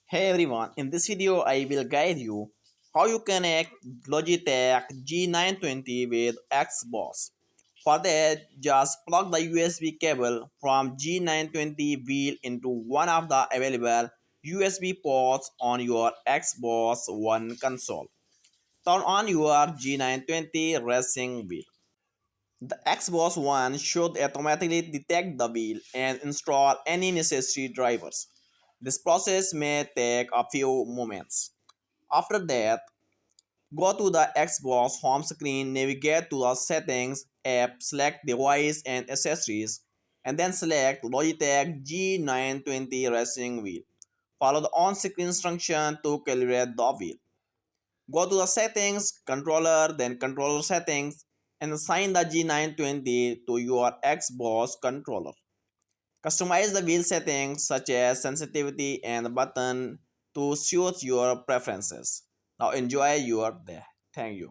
Hey everyone, in this video I will guide you how you connect Logitech G920 with Xbox. For that, just plug the USB cable from G920 wheel into one of the available USB ports on your Xbox One console. Turn on your G920 racing wheel. The Xbox One should automatically detect the wheel and install any necessary drivers. This process may take a few moments. After that, go to the Xbox home screen, navigate to the settings app, select device and accessories, and then select Logitech G920 racing wheel. Follow the on-screen instruction to calibrate the wheel. Go to the settings, controller, then controller settings, and assign the G920 to your Xbox controller. Customize the wheel settings such as sensitivity and button to suit your preferences. Now enjoy your day. Thank you.